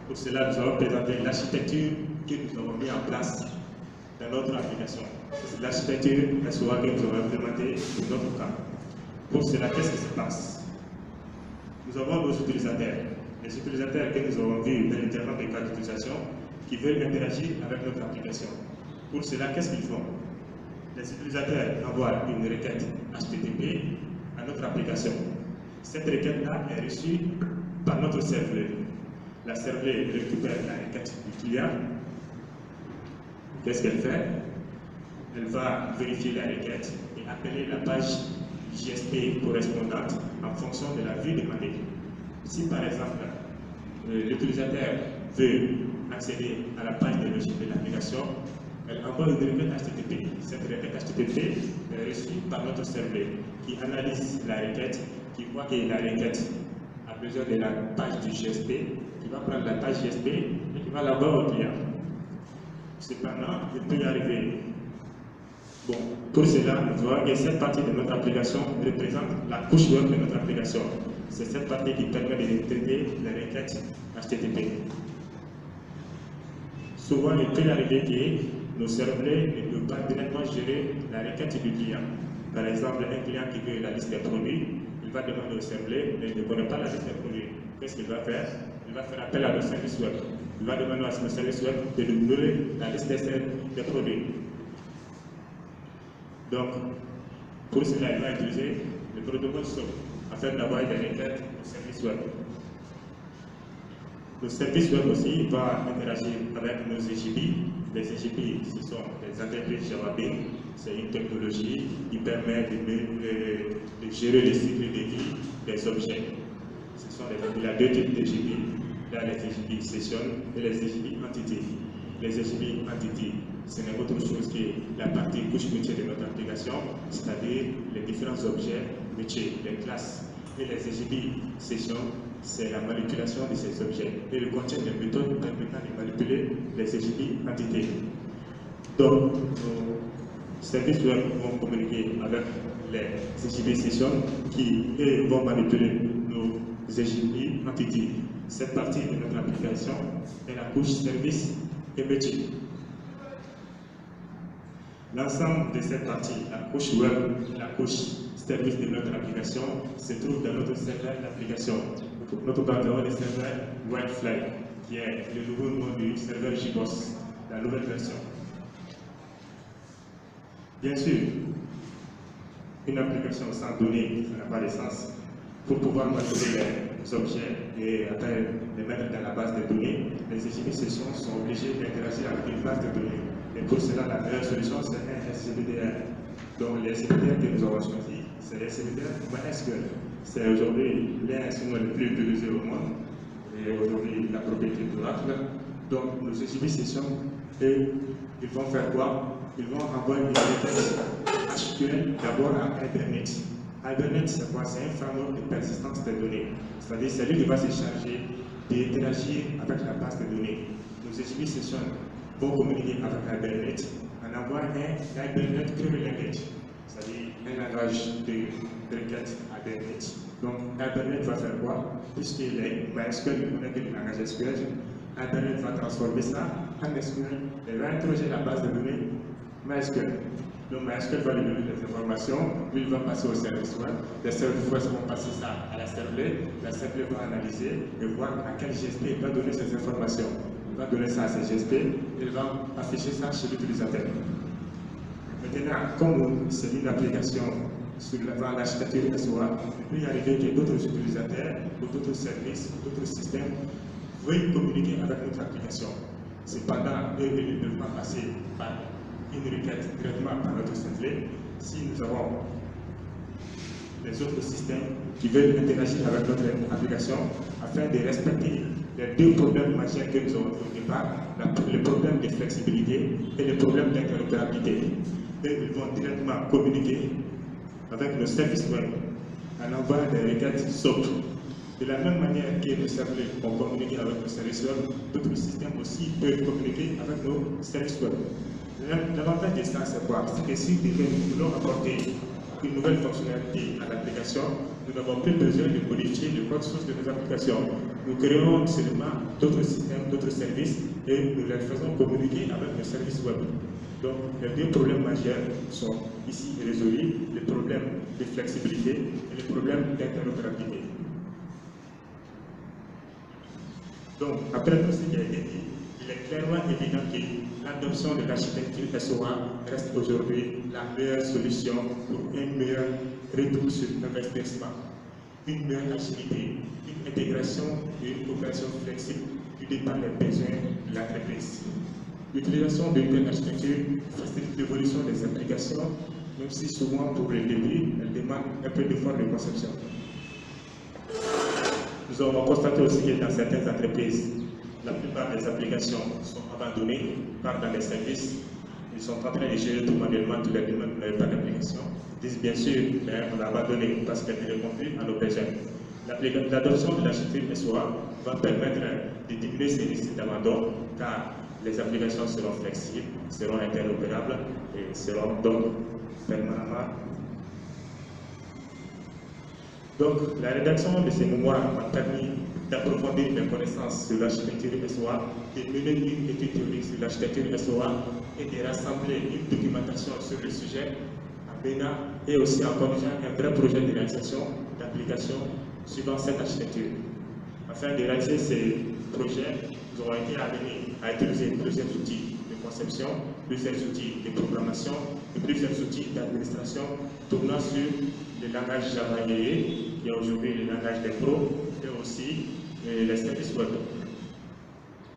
Pour cela, nous allons présenter l'architecture que nous avons mis en place dans notre application. C'est l'architecture SOA que nous avons implémentée dans notre cas. Pour cela, qu'est-ce qui se passe? Nous avons nos utilisateurs. Les utilisateurs que nous avons vus dans les différents cas d'utilisation qui veulent interagir avec notre application. Pour cela, qu'est-ce qu'ils font? Les utilisateurs envoient une requête HTTP à notre application. Cette requête-là est reçue par notre serveur. La serveur récupère la requête du client. Qu'est-ce qu'elle fait? Elle va vérifier la requête et appeler la page JSP correspondante en fonction de la vue demandée. Si par exemple, l'utilisateur veut accéder à la page de logique de l'application, elle envoie une requête HTTP. Cette requête HTTP est reçue par notre serveur qui analyse la requête, qui voit que la requête a besoin de la page du GSP, qui va prendre la page GSP et qui va l'envoyer au client. Cependant, il peut y arriver. Bon, pour cela, nous voyons que cette partie de notre application représente la couche web de notre application. C'est cette partie qui permet de traiter les requêtes HTTP. Souvent, il peut y arriver que nos serveurs ne peuvent pas directement gérer la requête du client. Par exemple, un client qui veut la liste des produits, il va demander au serveur, mais il ne connaît pas la liste des produits. Qu'est-ce qu'il va faire? Il va faire appel à nos services web. Il va demander à nos services web de nous donner la liste des produits. Donc, pour cela, il va utiliser le protocole SOAP afin d'avoir des requêtes au service web. Le service web aussi va interagir avec nos EJB. Les EJB, ce sont des entreprises Java Bean. C'est une technologie qui permet de gérer les cycles de vie des objets. Il y a deux types d'EJB. Il y a les EJB Session et les EJB Entity. Les EJB Entity, ce n'est autre chose que la partie couche métier de notre application, c'est-à-dire les différents objets métiers, les classes. Et les EJB Session, c'est la manipulation de ces objets. Et le contient des méthodes permettant de manipuler les EJB entités. Donc, nos services web vont communiquer avec les EJB Sessions qui vont manipuler nos EJB entités. Cette partie de notre application est la couche service et métier. L'ensemble de cette partie, la couche web, la couche service de notre application, se trouve dans notre serveur d'application. Notre background est le serveur Whitefly, qui est le nouveau nom du serveur JBoss, la nouvelle version. Bien sûr, une application sans données, ça n'a pas de sens. Pour pouvoir manipuler les objets et les mettre dans la base de données, les EJB Sessions sont obligés d'interagir avec une base de données. Et pour cela, la meilleure solution, c'est un SCBDR. Donc, les SCBDR que nous avons choisis, c'est les SCBDR MySQL. C'est aujourd'hui l'instrument le plus utilisé au monde. Et aujourd'hui, la propriété d'Oracle. Donc, nos EJB Sessions, ils vont faire quoi? Ils vont envoyer une requête HQL d'abord à Hibernate. Hibernate, c'est quoi? C'est un framework de persistance des données. C'est-à-dire, c'est lui qui va se charger d'interagir avec la base de données. Nos EJB Sessions vont communiquer avec Hibernate en envoyant un Hibernate Query Language, c'est-à-dire un langage de requête Hibernate. Donc, Hibernate va faire quoi? Puisqu'il est MySQL, il connaît que le langage SQL, Hibernate va transformer ça en SQL et va interroger la base de données MySQL. Donc, MySQL va lui donner des informations, puis il va passer au service web. Les services web vont passer ça à la serveur va analyser et voir à quel GSP il va donner ces informations. Il va donner ça à ses GSP et il va afficher ça chez l'utilisateur. Maintenant, comme c'est une application sur l'architecture SOA, il peut y arriver que d'autres utilisateurs, ou d'autres services, ou d'autres systèmes veuillent communiquer avec notre application. Cependant, eux, ils ne peuvent pas passer par une requête directement par notre serveur. Si nous avons les autres systèmes qui veulent interagir avec notre application afin de respecter les deux problèmes majeurs que nous avons au départ, le problème de flexibilité et le problème d'interopérabilité. Et ils vont directement communiquer avec nos services web en envoyant des requêtes SOAP. De la même manière que nos serveurs vont communiquer avec nos services web, d'autres systèmes aussi peuvent communiquer avec nos services web. L'avantage de ça, c'est quoi? C'est que si nous voulons apporter une nouvelle fonctionnalité à l'application, nous n'avons plus besoin de modifier le code source de nos applications. nous créons seulement d'autres systèmes, d'autres services et nous les faisons communiquer avec le service web. Donc, les deux problèmes majeurs sont ici résolus, les problèmes de flexibilité et les problèmes d'interopérabilité. Donc, après tout ce qui a été dit, il est clairement évident que l'adoption de l'architecture SOA reste aujourd'hui la meilleure solution pour un meilleur retour sur l'investissement, une meilleure agilité, une intégration et une coopération flexible qui dépend des besoins de l'entreprise. L'utilisation de telle architecture facilite l'évolution des applications, même si souvent pour le début, elle demande un peu d'effort de conception. Nous avons constaté aussi que dans certaines entreprises, la plupart des applications sont abandonnées, partent dans les services, ils sont en train de gérer tout manuellement tous les demandes, vous n'avez pas d'application. Ils disent bien sûr, mais on l'a abandonné parce qu'elle ne répond plus à nos besoins. L'adoption de l'architecture SOA va permettre de diminuer ces risques d'abandon, car les applications seront flexibles, seront interopérables et seront donc permanemment. Donc, la rédaction de ces mémoires m'a permis d'approfondir mes connaissances sur l'architecture SOA, de mener une étude théorique sur l'architecture SOA et de rassembler une documentation sur le sujet en menant et aussi en corrigeant un vrai projet de réalisation d'application suivant cette architecture. Afin de réaliser ces projets, nous avons été amenés à utiliser plusieurs outils de conception, plusieurs outils de programmation et plusieurs outils d'administration tournant sur le langage Java EE, qui est aujourd'hui le langage des pros, et aussi les services web.